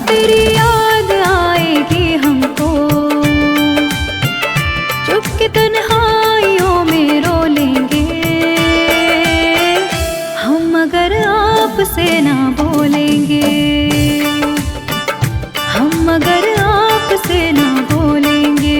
तेरी याद आएगी हमको, चुपके तन्हाइयों में रो लेंगे हम, अगर आपसे ना बोलेंगे, हम अगर आपसे ना बोलेंगे।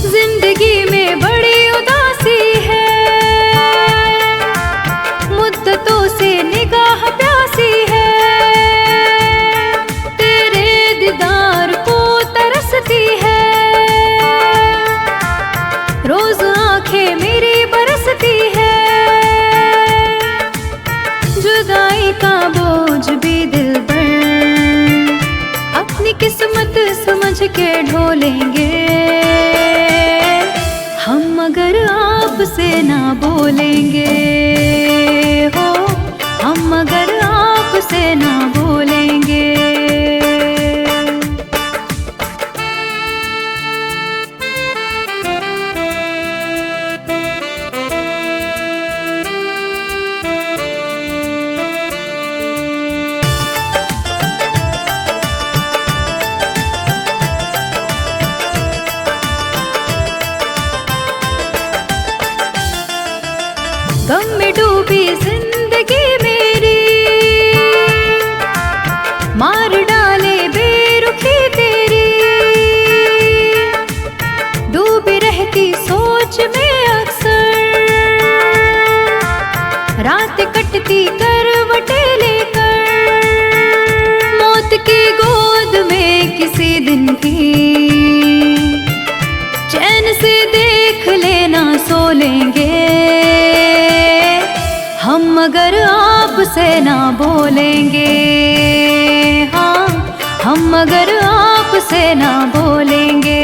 जिंदगी में बड़ी उदासी है, मुद्दतों से निगाह प्यासी है, तेरे दीदार को तरसती है, रोज आंखें मेरी बरसती है, जुदाई का बोझ भी दिल पर अपनी किस्मत समझ के ढोलेंगे हम, अगर आपसे ना बोलेंगे हो, हम अगर आपसे ना बोलेंगे। गम में डूबी जिंदगी मेरी, मार डाले बेरुखी तेरी, डूबी रहती सोच में अक्सर, रात कटती करवटे लेकर, मौत की गोद में किसी दिन भी चैन से देख लेना सो लेंगे हम, अगर आपसे ना बोलेंगे, हाँ हम अगर आपसे ना बोलेंगे।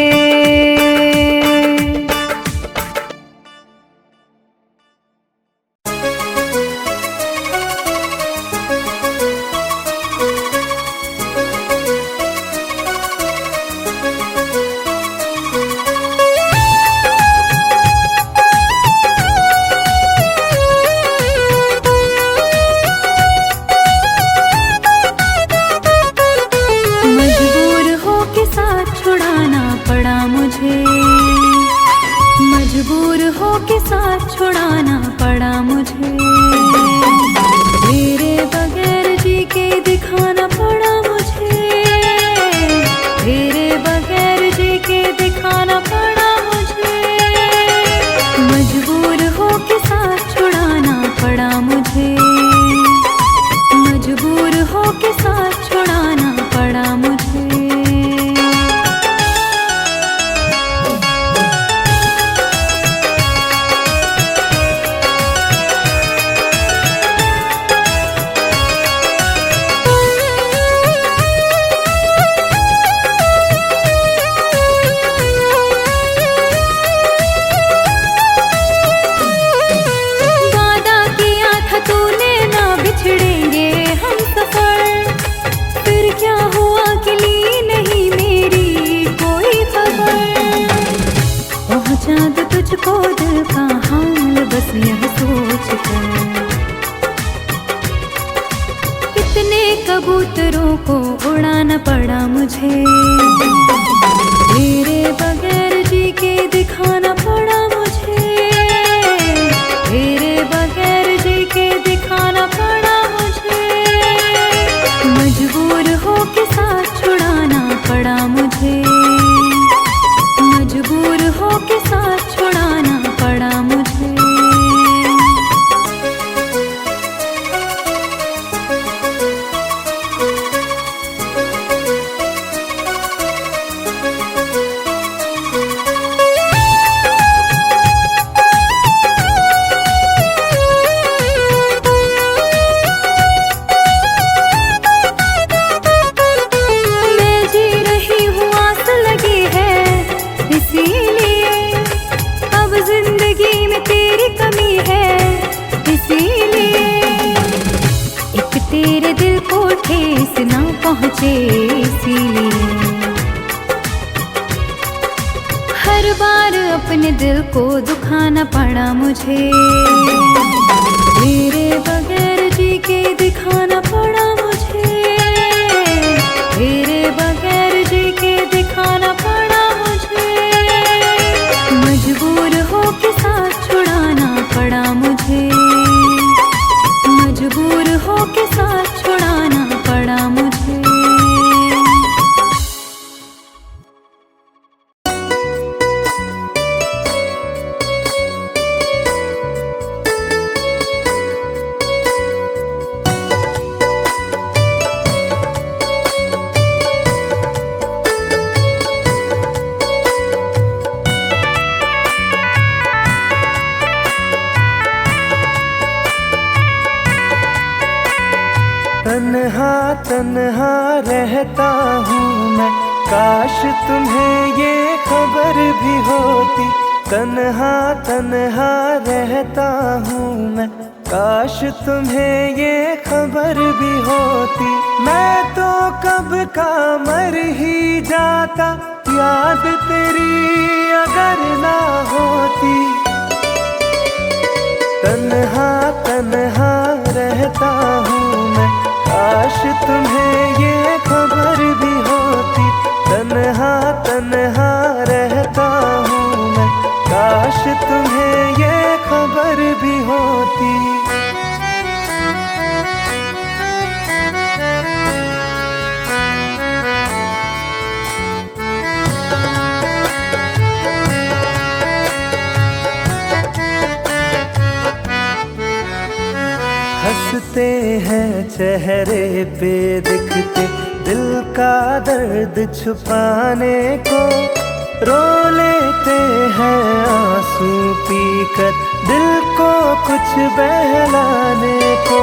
मजबूर हो के साथ छुड़ाना पड़ा मुझे, तेरे बगैर जी के दिखाना पड़ा मुझे, तेरे बगैर जी के दिखाना पड़ा मुझे, मजबूर हो के साथ छुड़ाना पड़ा मुझे, मजबूर हो के साथ छुड़ाना पड़ा मुझे। चाँद तुझको दिल का हाल बस यह सोच कर, कितने कबूतरों को उड़ाना पड़ा मुझे, तेरे बगैर जी के दिखाना पड़ा मुझे, तेरे बगैर जी के दिखाना पड़ा मुझे, मजबूर हो के साथ छुड़ाना पड़ा मुझे, मजबूर हो के साथ छुड़ाना पड़ा मुझे। मैं जी रही हूँ आस लगी है इसीलिए, हर बार अपने दिल को दुखाना पड़ा मुझे, तेरे बगैर जी के दिखाना पड़ा मुझे, तेरे बगैर जी के दिखाना पड़ा मुझे। मजबूर हो के साथ छुड़ाना पड़ा मुझे, मजबूर हो के साथ छुड़ाना पड़ा मुझे। तन्हा तन्हा रहता हूँ मैं, काश तुम्हें ये खबर भी होती। तन्हा तन्हा रहता हूँ मैं, काश तुम्हें ये खबर भी होती। मैं तो कब का मर ही जाता, याद तेरी अगर ना होती। तन्हा तन्हा रहता हूँ मैं, काश तुम्हें ये खबर भी होती। तन्हा तन्हा रहता हूँ मैं, काश तुम्हें ये खबर भी होती। हंसते हैं चेहरे पे दिखते, दिल का दर्द छुपाने को। रो लेते हैं आंसू पीकर, दिल को कुछ बहलाने को।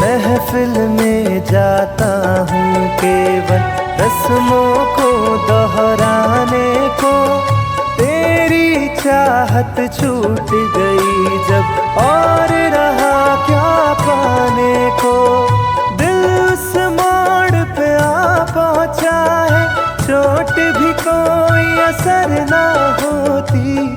महफिल में जाता हूँ केवल रस्मों को दोहराने को। तेरी चाहत छूट गई जब, और रहा क्या पाने को। दिल उस मोड़ पे आ पहुँचा है, चोट भी कोई असर ना होती।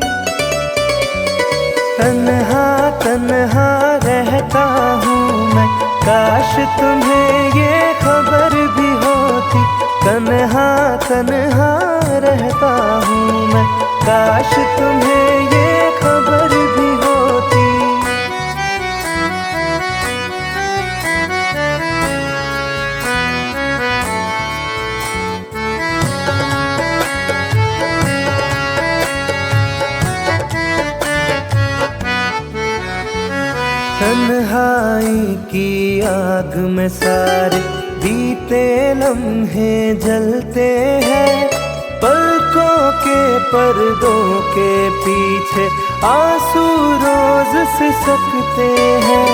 तन्हा तन्हा रहता हूँ मैं, काश तुम्हें ये खबर भी होती। तन्हा तन्हा रहता हूँ मैं, काश तुम्हें ये खबर भी होती। तन्हाई की आग में सारे बीते लम्हे जलते हैं। पलकों के पर्दों के पीछे आंसू रोज सिसकते हैं।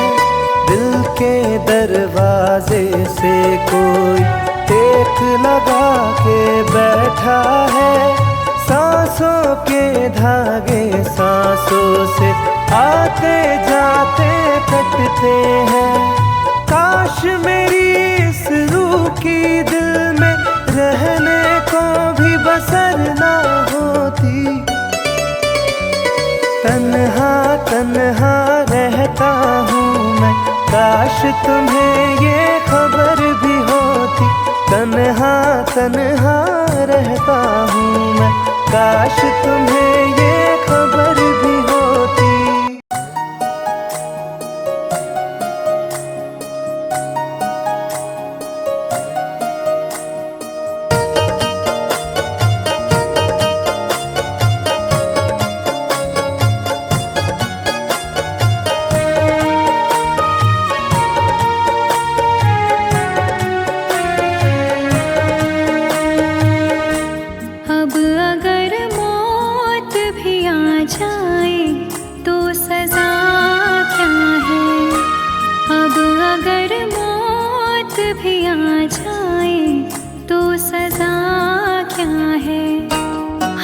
दिल के दरवाजे से कोई टेक लगा के बैठा है। सांसों के धागे सांसों से आते जाते कटते हैं। काश मेरी इस रूह की दिल में रहने को भी बसर ना होती। तन्हा तन्हा रहता हूँ मैं, काश तुम्हें ये खबर भी होती। तन्हा तन्हा रहता हूँ मैं, काश तुम्हें ये खबर भी होती। अब अगर मौत भी आ जाए तो सजा क्या है। अब अगर मौत भी आ जाए तो सजा क्या है।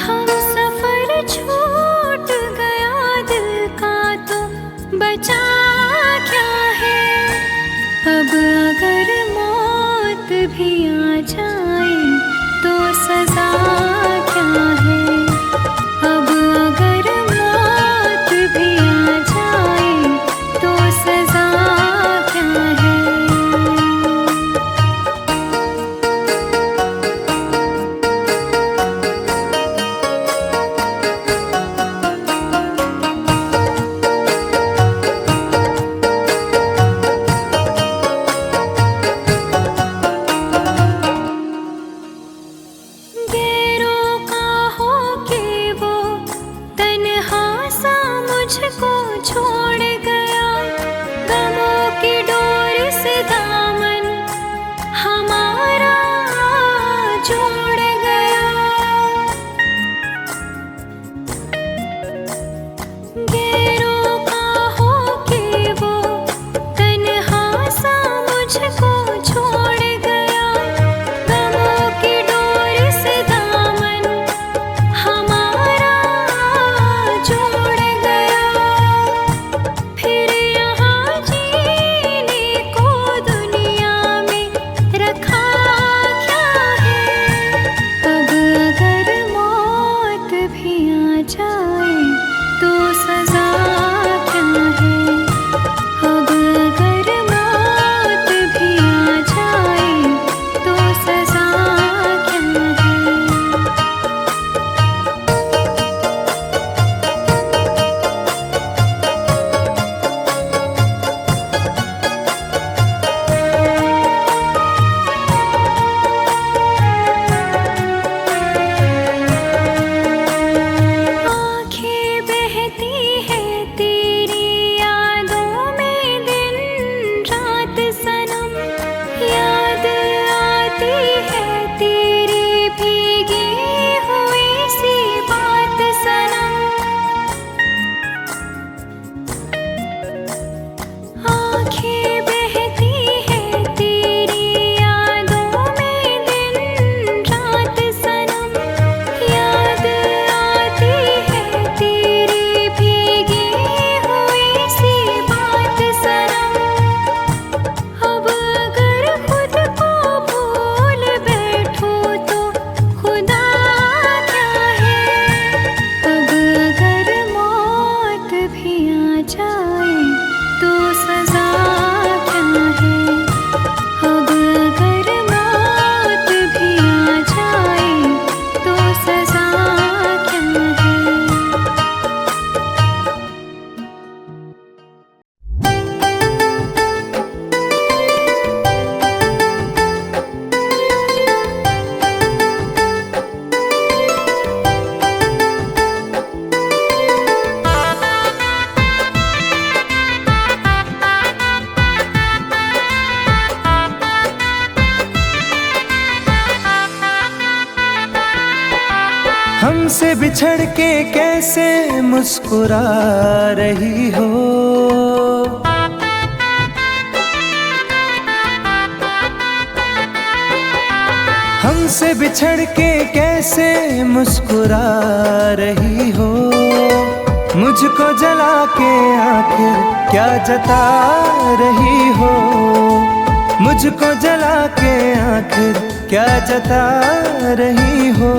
हम सफर छूट गया दिल का तो बचा क्या है। अब अगर मौत भी आ जाए तो सजा क्या है। जाए तो सजा क्या है। अब अगर मौत भी आ जाए तो सजा क्या है। आँखें बहती है तेरी यादों में दिन रात सनम। याद आती है तेरी भीगी हुई सी बात सनम। आँखें बहती है तेरी यादों में दिन रात सनम। याद आती है तेरी भीगी हुई सी बात सनम। अब अगर खुद को भूल बैठूं तो खुदा क्या है। अब अगर मौत भी आ जाए तो सजा क्या है। अब अगर मौत भी आ जाए तो सजा क्या है। हमसे बिछड़ के कैसे मुस्कुरा रही हो। हमसे बिछड़ के कैसे मुस्कुरा रही हो। मुझको जला के आखिर क्या जता रही हो। मुझको जला के आखिर क्या जता रही हो।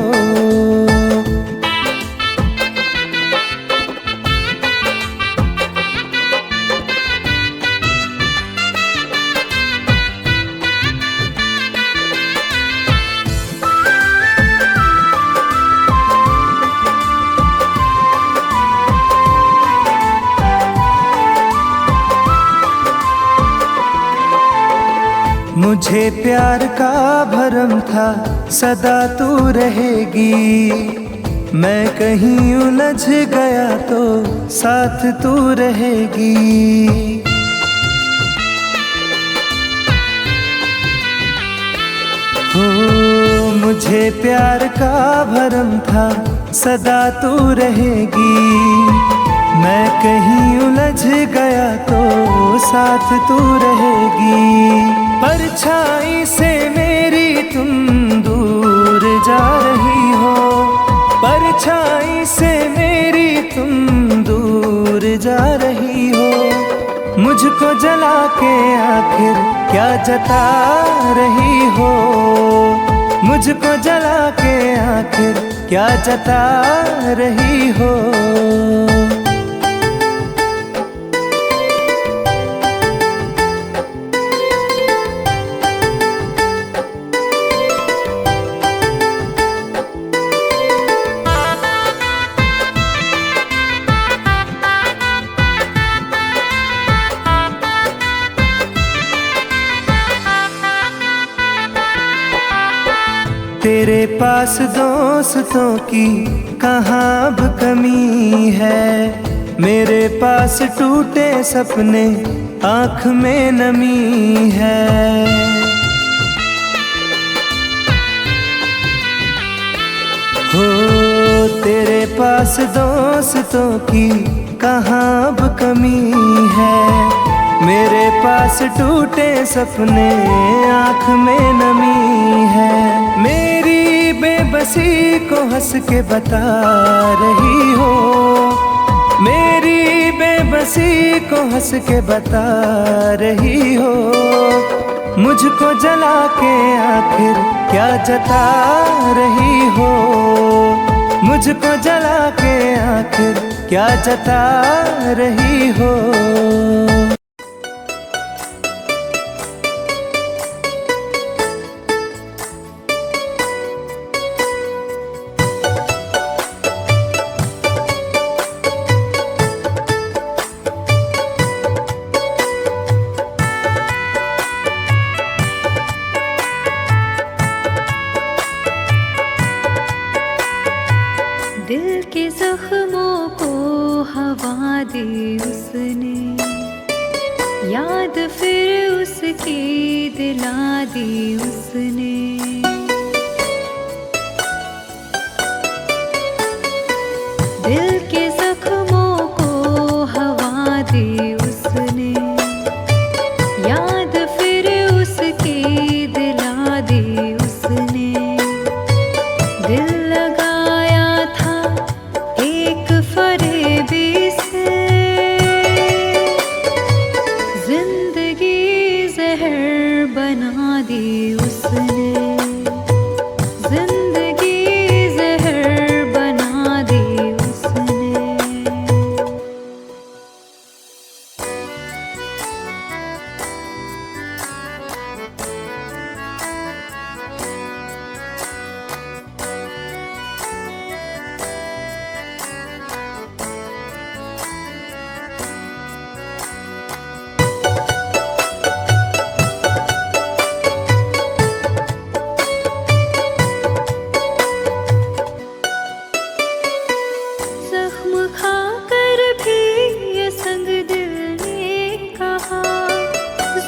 मुझे प्यार का भरम था सदा तू रहेगी। मैं कहीं उलझ गया तो साथ तू रहेगी। हो मुझे प्यार का भरम था सदा तू रहेगी। मैं कहीं उलझ गया तो साथ तू रहेगी। परछाई से मेरी तुम दूर जा रही हो। परछाई से मेरी तुम दूर जा रही हो। मुझको जला के आखिर क्या जता रही हो। मुझको जला के आखिर क्या जता रही हो। तेरे पास दोस्तों की कहाँ अब कमी है। मेरे पास टूटे सपने आँख में नमी है। हो तेरे पास दोस्तों की कहाँ अब कमी है। मेरे पास टूटे सपने आँख में नमी है। मेरी बेबसी को हंस के बता रही हो। मेरी बेबसी को हंस के बता रही हो। मुझको जला के आखिर क्या जता रही हो। मुझको जला के आखिर क्या जता रही हो। दिल के जख्मों को हवा दी उसने, याद फिर उसकी दिला दी उसने। दिल के जख्मों को हवा दी उसने, याद फिर उसकी दिला दी उसने। दिल लगाया था एक फरेबी से, जिंदगी जहर बना दी उसने। जिंदगी जहर बना दी उसने। जख्म खाकर भी ये संग दिल ने कहा,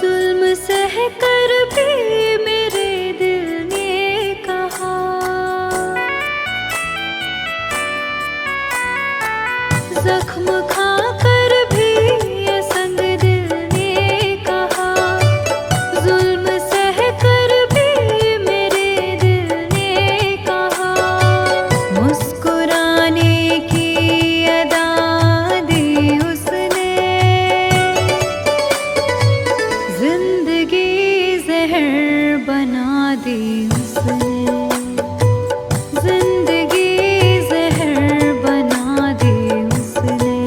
जुल्म सह कर भी मेरे दिल ने कहा। जख्म खाकर भी ये संग दिल ने कहा, जुल्म सह कर भी मेरे दिल ने कहा। मुस्कुराने की अदा दी उसने, जिंदगी जहर बना दी उसने। जिंदगी जहर बना दी उसने।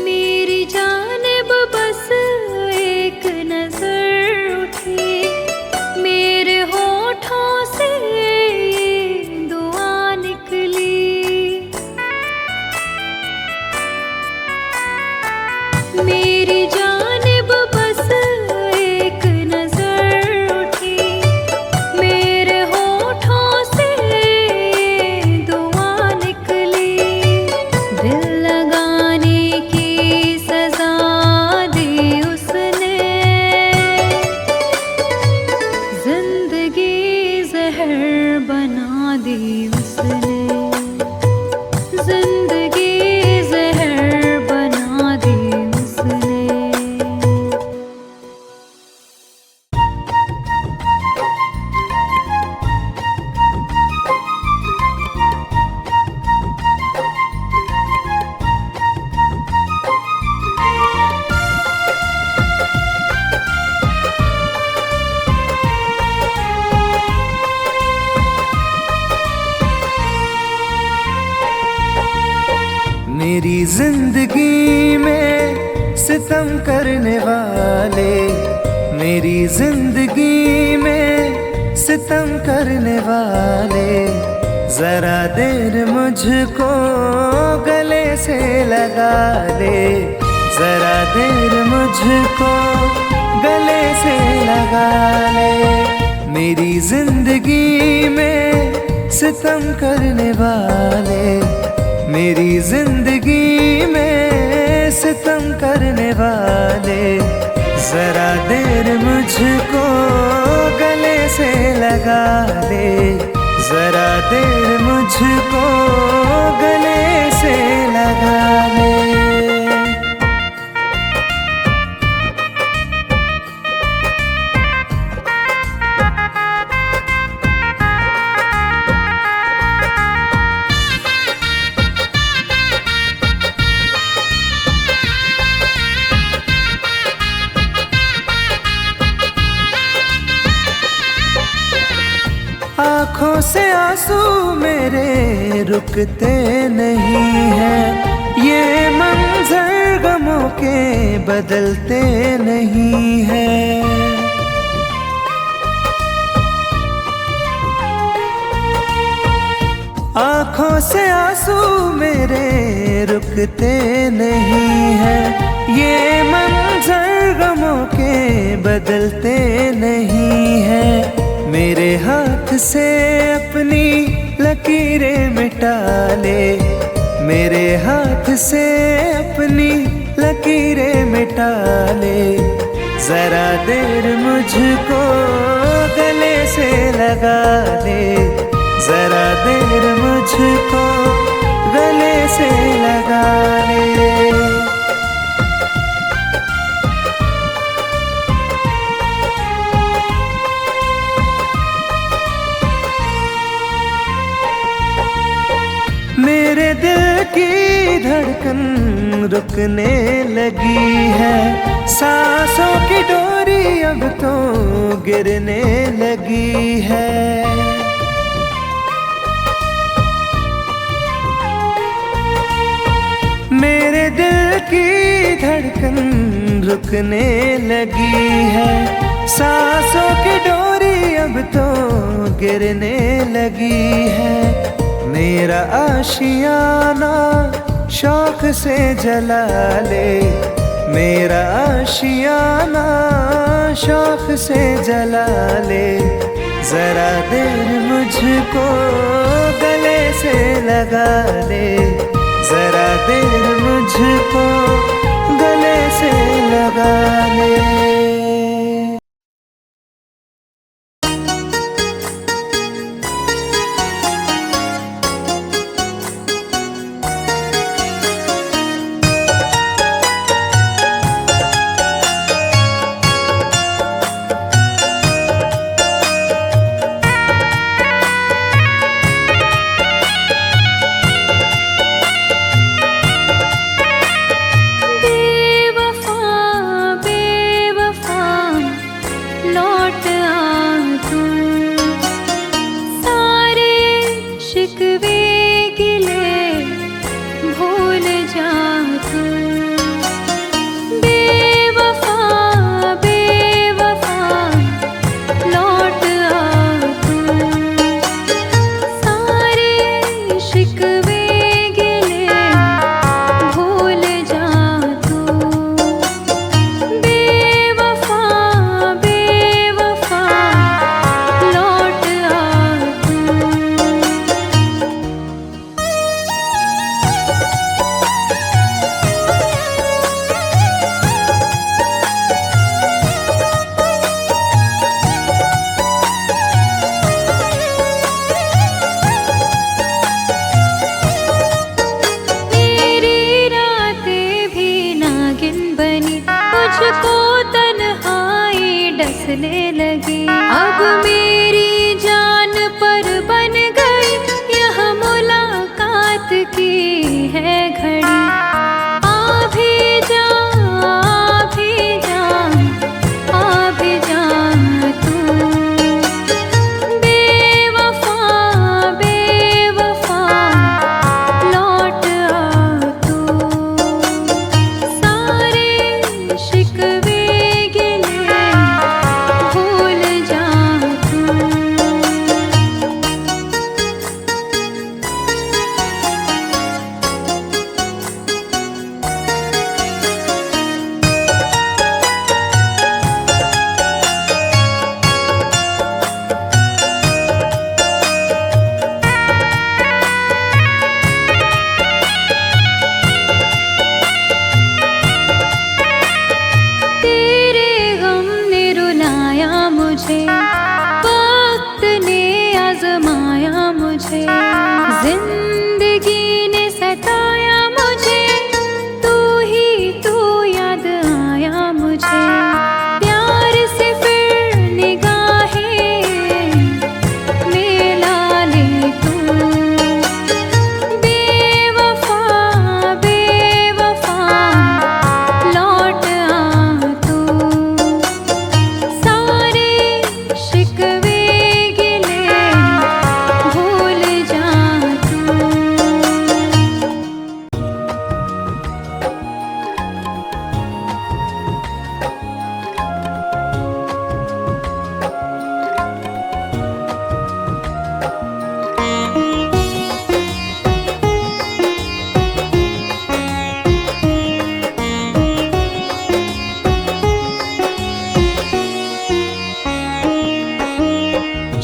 मेरी जानिब बस एक नजर उठी, मेरे होठों से ये दुआ निकली। मेरी जानिब बस एक नजर उठी, मेरे होठों से ये दुआ निकली। दिल लगाने की सजा दी उसने, जिंदगी जहर बना दी उसने। जिंदगी जहर बना दी उसने। मेरी जिंदगी में सितम करने वाले, मेरी जिंदगी में सितम करने वाले, जरा देर मुझको गले से लगा ले। जरा देर मुझको गले से लगा ले। मेरी जिंदगी में सितम करने वाले, मेरी जिंदगी में सितम करने वाले, जरा देर मुझको गले से लगा ले। जरा देर मुझको गले से लगा ले। आँखों से आंसू मेरे रुकते नहीं हैं, ये मंजर गमों के बदलते नहीं हैं। आँखों से आंसू मेरे रुकते नहीं हैं, ये मंजर गमों के बदलते नहीं हैं। मेरे हाथ से अपनी लकीरें मिटा ले, मेरे हाथ से अपनी लकीरें मिटा ले। जरा देर मुझको गले से लगा ले, जरा देर मुझको गले से लगा ले। मेरे दिल की धड़कन रुकने लगी है, सांसों की डोरी अब तो गिरने लगी है। मेरे दिल की धड़कन रुकने लगी है, सांसों की डोरी अब तो गिरने लगी है। मेरा आशियाना शौक से जला ले, मेरा आशियाना शौक से जला ले। जरा देर मुझको गले से लगा ले, जरा देर मुझको गले से लगा ले। अब मेरी जान पर बन गई यह मुलाकात की है घड़ी। आ भी जा, आ भी जा, आ भी जा तू बेवफा, बेवफा लौट आ तू। सारे शिकवे गिले भूल जा तू। तेरे गम ने रुलाया मुझे, वक्त ने आजमाया मुझे, जिंदगी ने सताया मुझे, तू ही तू याद आया मुझे। प्यार से फिर निगाहें मिला ले तू। बेवफा, बेवफा लौट आ तू। सारे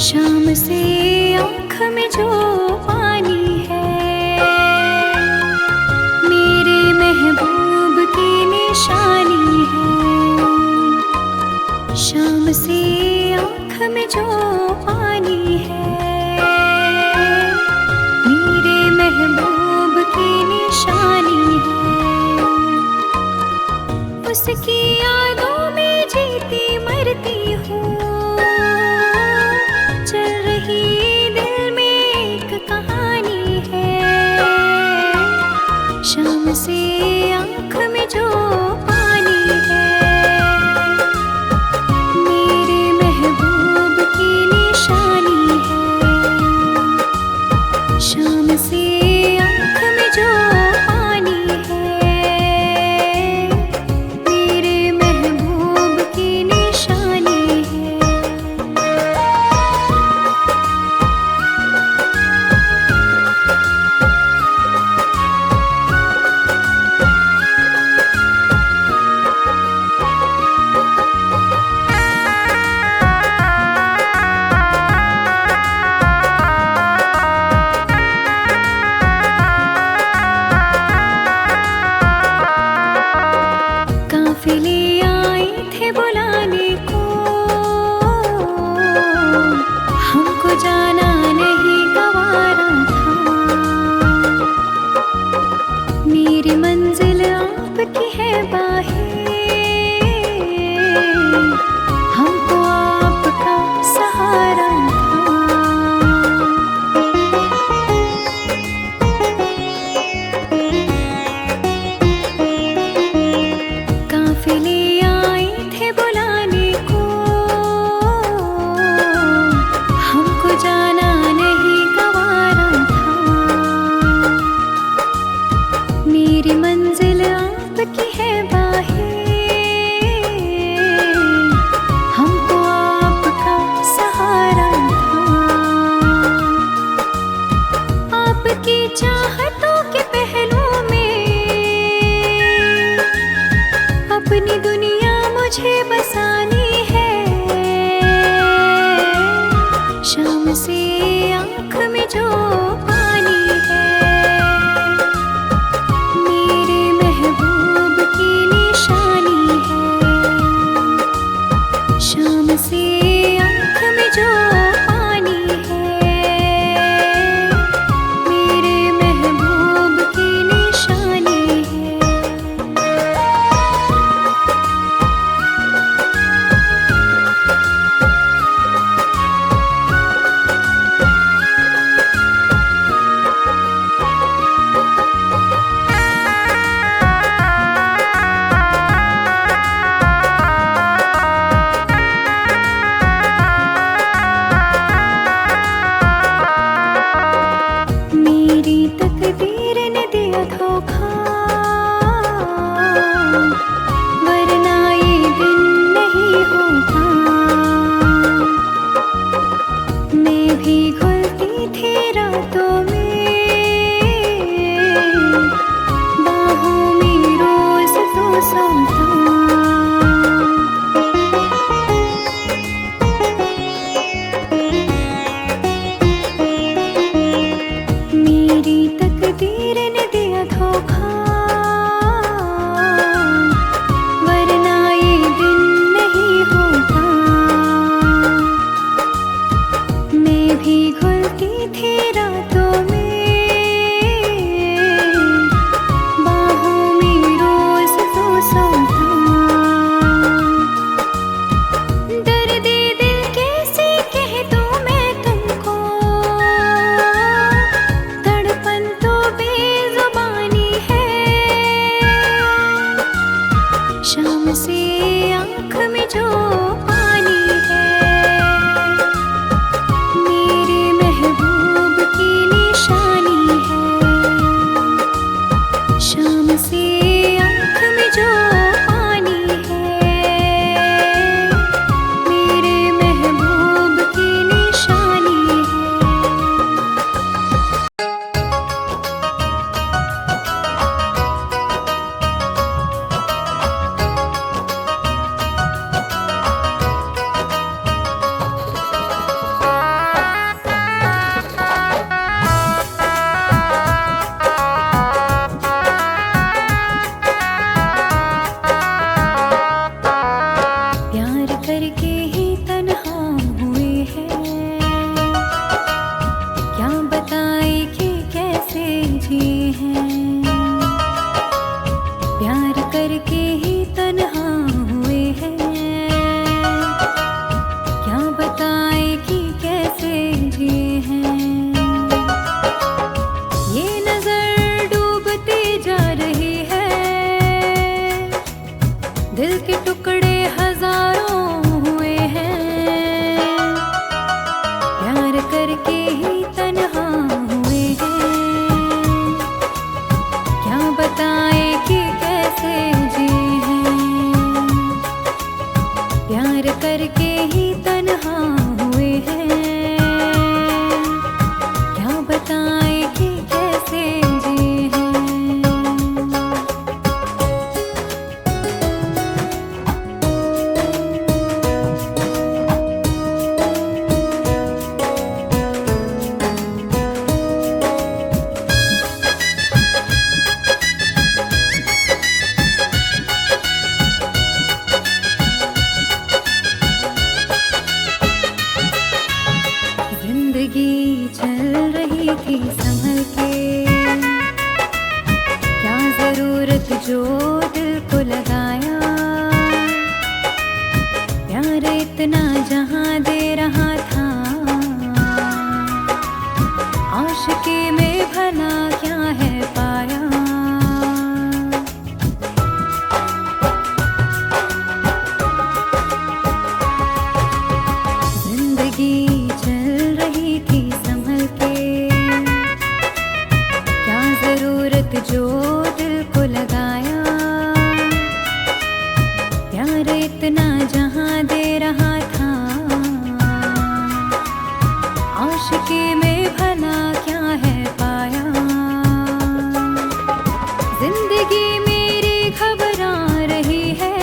शाम से आँख में जो पानी है मेरे महबूब की निशानी है। शाम से आँख में जो पानी है मेरे महबूब की निशानी है। उसकी यादों में जीती मरती हूँ, चल रही दिल में एक कहानी है। शाम से आँख में जो पानी है मेरे महबूब की निशानी है। शाम से आँख में जो पानी है मेरे महबूब की निशानी है। काफिले आए थे बुलाने को, हमको जाना नहीं गवारा था। मेरी मंजिल आपकी है बाहें, हमको आपका सहारा था। काफिले आए थे बुलाने को, हमको जाना नहीं गवारा था। मेरी मंजिल आपकी है बाहें, हमको आपका सहारा था। आपकी चाहतों के पहलू में अपनी दुनिया मुझे बसानी है। शाम से आँख में जो पानी है मेरे महबूब की निशानी है। शाम से आँख में जो पानी है मेरे महबूब की निशानी है। मेरी तकदीर ने दिया धोखा, वरना ये दिन नहीं होता। मैं भी घुलती थी रातों में, बाहों में रोज तो सोता। मेरी तकदीर ने दिया धोखा, वरना ये दिन नहीं होता। मैं भी घुलती थी रातों में, बाहों में रोज तो सोता। दर्द दिल कैसे कह दूं मैं तुमको, तड़पन तो बेजुबानी है। शाम से आँख में जो पानी है मेरे महबूब की निशानी है। शाम से आँख में जो पानी है मेरे महबूब की निशानी है। प्यार करके ही तन्हा हुए हैं, क्या बताएं कि कैसे जिए हैं। जिंदगी चल रही थी संभल के, क्या जरूरत जो दिल को लगाया। प्यार इतना जहां दे रहा था, आशिकी में भला क्या है पाया। जिंदगी चल रही थी संभल के, क्या जरूरत जो दिल को लगाया। प्यार इतना जहां दे रहा था, आशिकी में भला क्या है पाया। जिंदगी मेरी घबरा रही है,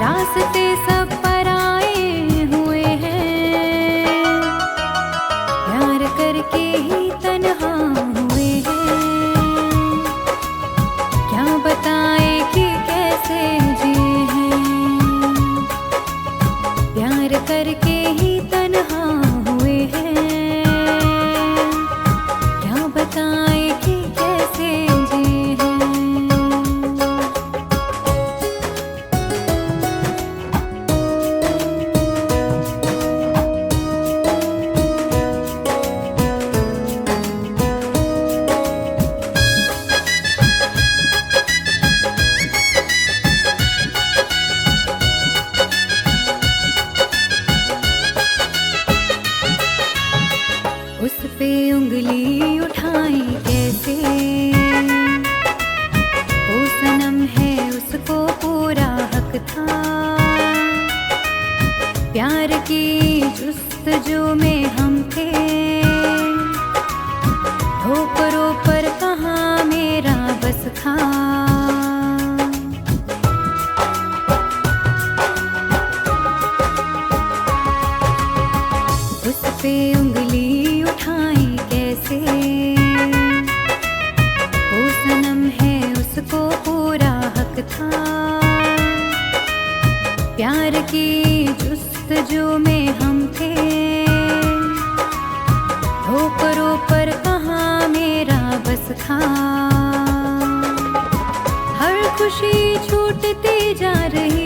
रास्ते सब करके ही तन्हा हुए हैं, क्या बताएं कि कैसे जिए हैं। प्यार करके ही तन्हा हुए हैं, क्या बताएं कि कैसे जिए हैं। उस पे उंगली उठाई कैसे, वो सनम है उसको पूरा हक था। प्यार की जुस्तजू में हम थे, ठोकरों पर कहाँ मेरा बस था। उस पे उंगली उठाई कैसे, वो सनम है उसको पूरा हक था। प्यार की जुस्तजू में हम थे, ठोकरों पर कहाँ मेरा बस था। हर खुशी छूटती जा रही